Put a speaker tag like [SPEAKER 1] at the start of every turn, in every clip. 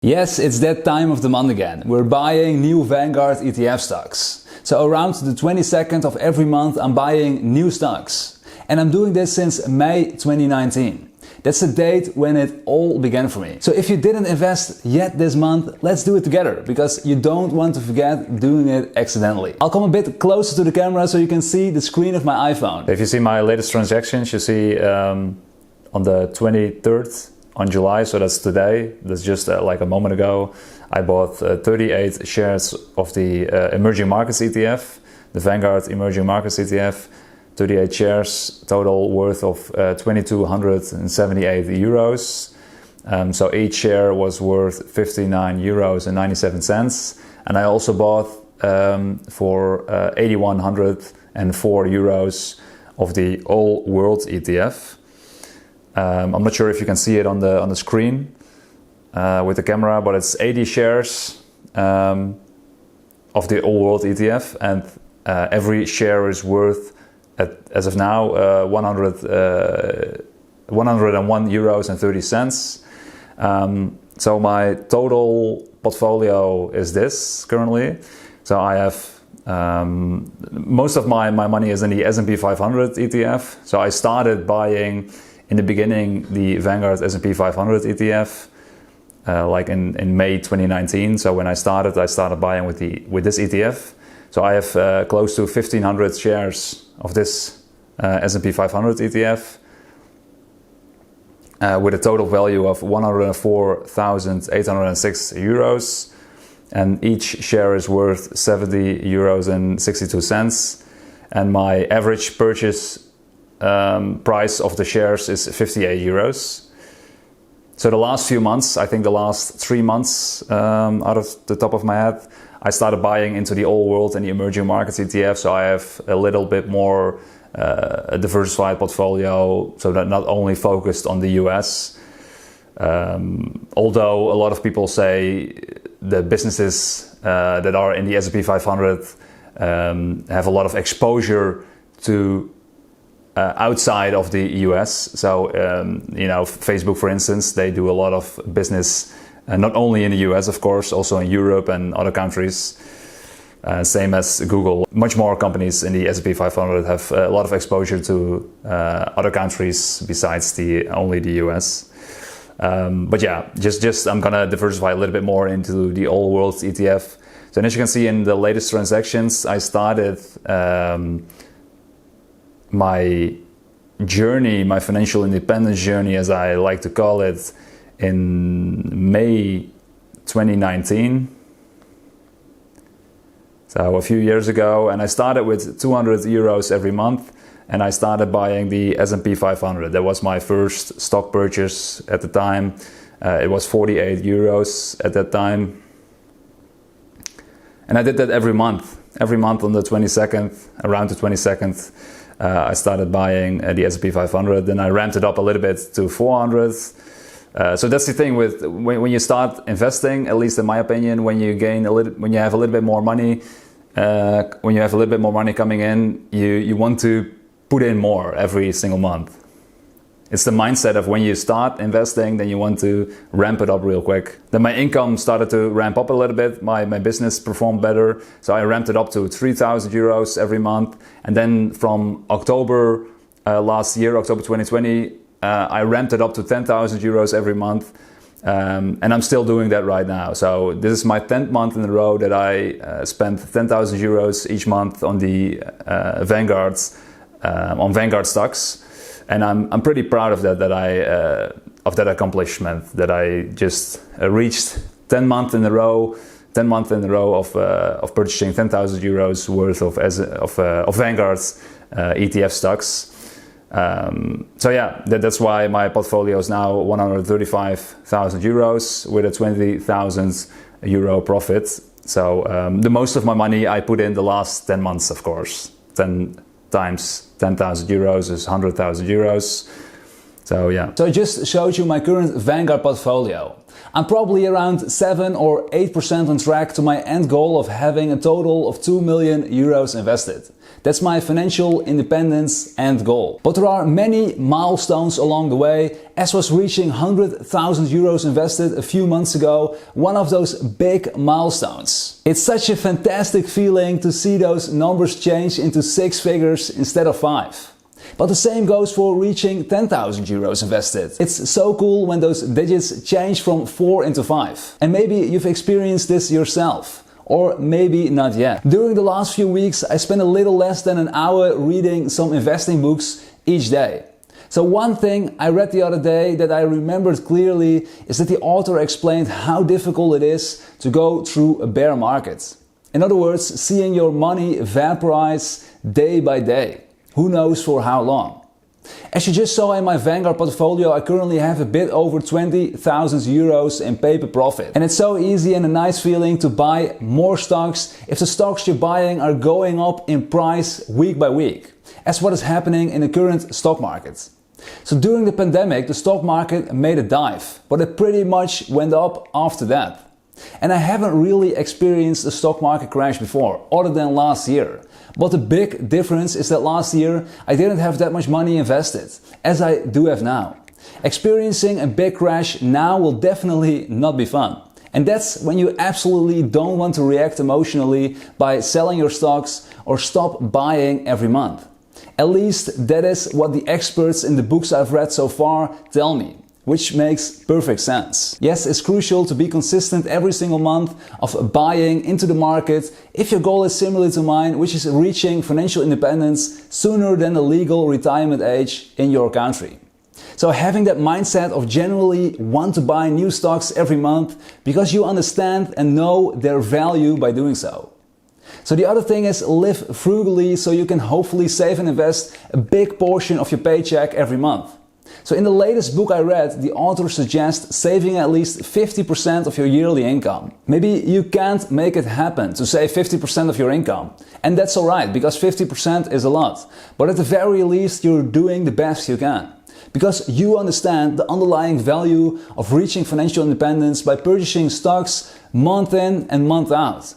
[SPEAKER 1] Yes, it's that time of the month again. We're buying new Vanguard ETF stocks. So around the 22nd of every month I'm buying new stocks. And I'm doing this since May 2019. That's the date when it all began for me. So if you didn't invest yet this month, let's do it together, because you don't want to forget doing it accidentally. I'll come a bit closer to the camera so you can see the screen of my iPhone.
[SPEAKER 2] If you see my latest transactions, you see on the 23rd on July, so that's today, that's just like a moment ago, I bought 38 shares of the Emerging Markets ETF, the Vanguard Emerging Markets ETF, 38 shares, total worth of 2,278 euros. So each share was worth 59 euros and 97 cents. And I also bought for 8,104 euros of the All World ETF. I'm not sure if you can see it on the screen with the camera, but it's 80 shares of the All World ETF, and every share is worth, as of now, 101 euros and 30 cents. So my total portfolio is this currently. So I have most of my money is in the S&P 500 ETF. So I started buying in the beginning the Vanguard S&P 500 ETF, like in May 2019. So when I started buying with this ETF. So I have close to 1,500 shares of this S&P 500 ETF with a total value of 104,806 euros, and each share is worth 70 euros and 62 cents, and my average purchase price of the shares is 58 euros. So the last few months, I think the last 3 months, out of the top of my head, I started buying into the All World and the Emerging Markets ETF. So I have a little bit more a diversified portfolio, so that not only focused on the US. Although a lot of people say the businesses that are in the S&P 500 have a lot of exposure to outside of the US. So, you know, Facebook, for instance, they do a lot of business, not only in the US, of course, also in Europe and other countries. Same as Google. Much more companies in the S&P 500 have a lot of exposure to other countries besides only the US. But yeah, just I'm gonna diversify a little bit more into the All World ETF. So as you can see in the latest transactions, I started my journey, my financial independence journey, as I like to call it, in May 2019. So a few years ago, and I started with 200 euros every month, and I started buying the S&P 500. That was my first stock purchase at the time. It was 48 euros at that time. And I did that every month. Every month on the 22nd, around the 22nd, I started buying the S&P 500. Then I ramped it up a little bit to 400. So that's the thing with when you start investing, at least in my opinion, when you have a little bit more money, when you have a little bit more money coming in, you want to put in more every single month. It's the mindset of when you start investing, then you want to ramp it up real quick. Then my income started to ramp up a little bit. My business performed better. So I ramped it up to 3,000 euros every month. And then from October last year, October 2020, I ramped it up to 10,000 euros every month. And I'm still doing that right now. So this is my 10th month in a row that I spent 10,000 euros each month on the Vanguard stocks. And I'm pretty proud of that of that accomplishment, that I just reached 10 months in a row of purchasing 10,000 euros worth of Vanguard ETF stocks. So yeah, that's why my portfolio is now 135,000 euros with a 20,000 euro profit. So the most of my money I put in the last 10 months, of course. 10 times 10,000 euros is 100,000 euros. So yeah.
[SPEAKER 1] So I just showed you my current Vanguard portfolio. I'm probably around 7 or 8% on track to my end goal of having a total of 2 million euros invested. That's my financial independence end goal. But there are many milestones along the way, as was reaching 100,000 euros invested a few months ago, one of those big milestones. It's such a fantastic feeling to see those numbers change into 6 figures instead of 5. But the same goes for reaching 10,000 euros invested. It's so cool when those digits change from 4 into 5. And maybe you've experienced this yourself. Or maybe not yet. During the last few weeks, I spent a little less than an hour reading some investing books each day. So one thing I read the other day that I remembered clearly is that the author explained how difficult it is to go through a bear market. In other words, seeing your money vaporize day by day. Who knows for how long? As you just saw in my Vanguard portfolio, I currently have a bit over 20,000 euros in paper profit. And it's so easy and a nice feeling to buy more stocks if the stocks you're buying are going up in price week by week, as what is happening in the current stock market. So during the pandemic, the stock market made a dive, but it pretty much went up after that. And I haven't really experienced a stock market crash before, other than last year. But the big difference is that last year I didn't have that much money invested, as I do have now. Experiencing a big crash now will definitely not be fun. And that's when you absolutely don't want to react emotionally by selling your stocks or stop buying every month. At least that is what the experts in the books I've read so far tell me. Which makes perfect sense. Yes, it's crucial to be consistent every single month of buying into the market if your goal is similar to mine, which is reaching financial independence sooner than the legal retirement age in your country. So having that mindset of generally want to buy new stocks every month because you understand and know their value by doing so. So the other thing is live frugally so you can hopefully save and invest a big portion of your paycheck every month. So in the latest book I read, the author suggests saving at least 50% of your yearly income. Maybe you can't make it happen to save 50% of your income. And that's alright, because 50% is a lot. But at the very least, you're doing the best you can. Because you understand the underlying value of reaching financial independence by purchasing stocks month in and month out.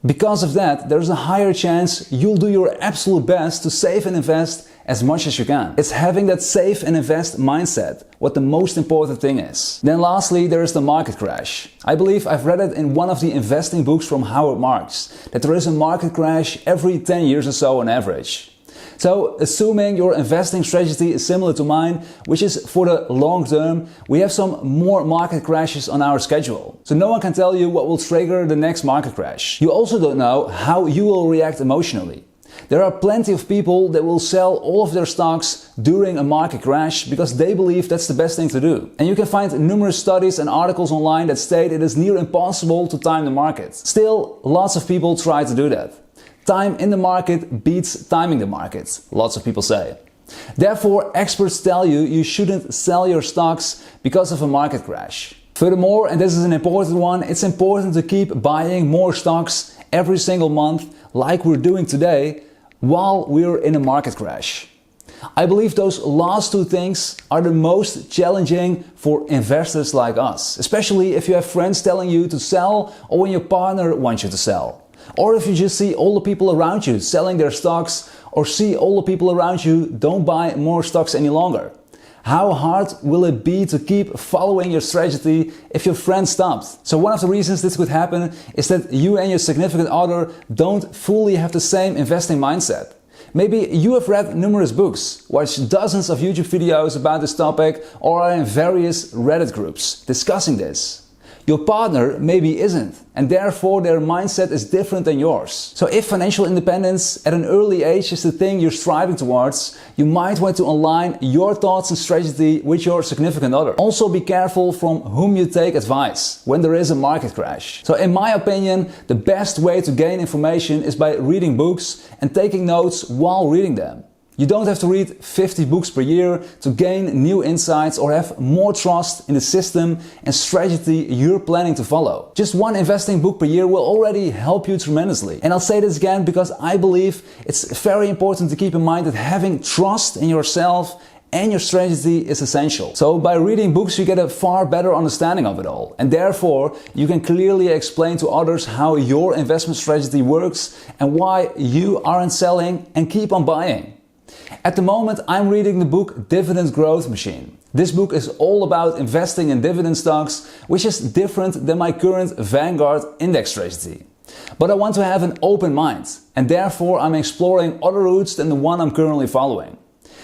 [SPEAKER 1] Because of that, there's a higher chance you'll do your absolute best to save and invest as much as you can. It's having that save and invest mindset what the most important thing is. Then lastly, there is the market crash. I believe I've read it in one of the investing books from Howard Marks, that there is a market crash every 10 years or so on average. So assuming your investing strategy is similar to mine, which is for the long term, we have some more market crashes on our schedule. So no one can tell you what will trigger the next market crash. You also don't know how you will react emotionally. There are plenty of people that will sell all of their stocks during a market crash because they believe that's the best thing to do. And you can find numerous studies and articles online that state it is near impossible to time the market. Still, lots of people try to do that. Time in the market beats timing the market, lots of people say. Therefore, experts tell you you shouldn't sell your stocks because of a market crash. Furthermore, and this is an important one, it's important to keep buying more stocks every single month like we're doing today while we're in a market crash. I believe those last two things are the most challenging for investors like us, especially if you have friends telling you to sell or when your partner wants you to sell. Or if you just see all the people around you selling their stocks or see all the people around you don't buy more stocks any longer. How hard will it be to keep following your strategy if your friend stopped? So one of the reasons this could happen is that you and your significant other don't fully have the same investing mindset. Maybe you have read numerous books, watched dozens of YouTube videos about this topic, or are in various Reddit groups discussing this. Your partner maybe isn't, and therefore their mindset is different than yours. So if financial independence at an early age is the thing you're striving towards, you might want to align your thoughts and strategy with your significant other. Also be careful from whom you take advice when there is a market crash. So in my opinion, the best way to gain information is by reading books and taking notes while reading them. You don't have to read 50 books per year to gain new insights or have more trust in the system and strategy you're planning to follow. Just one investing book per year will already help you tremendously. And I'll say this again because I believe it's very important to keep in mind that having trust in yourself and your strategy is essential. So by reading books you get a far better understanding of it all, and therefore you can clearly explain to others how your investment strategy works and why you aren't selling and keep on buying. At the moment I'm reading the book Dividend Growth Machine. This book is all about investing in dividend stocks, which is different than my current Vanguard index strategy. But I want to have an open mind, and therefore I'm exploring other routes than the one I'm currently following.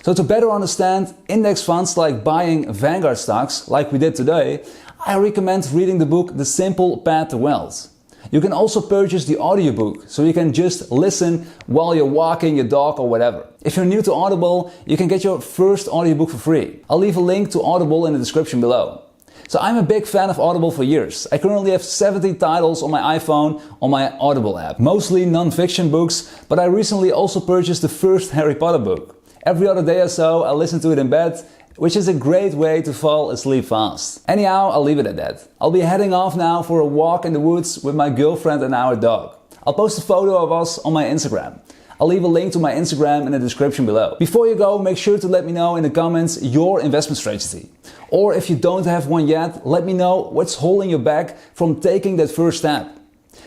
[SPEAKER 1] So to better understand index funds like buying Vanguard stocks, like we did today, I recommend reading the book The Simple Path to Wealth. You can also purchase the audiobook, so you can just listen while you're walking your dog or whatever. If you're new to Audible, you can get your first audiobook for free. I'll leave a link to Audible in the description below. So I'm a big fan of Audible for years. I currently have 70 titles on my iPhone on my Audible app. Mostly non-fiction books, but I recently also purchased the first Harry Potter book. Every other day or so I listen to it in bed, which is a great way to fall asleep fast. Anyhow, I'll leave it at that. I'll be heading off now for a walk in the woods with my girlfriend and our dog. I'll post a photo of us on my Instagram. I'll leave a link to my Instagram in the description below. Before you go, make sure to let me know in the comments your investment strategy. Or if you don't have one yet, let me know what's holding you back from taking that first step.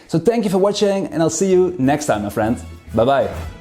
[SPEAKER 1] So thank you for watching, and I'll see you next time, my friend. Bye bye.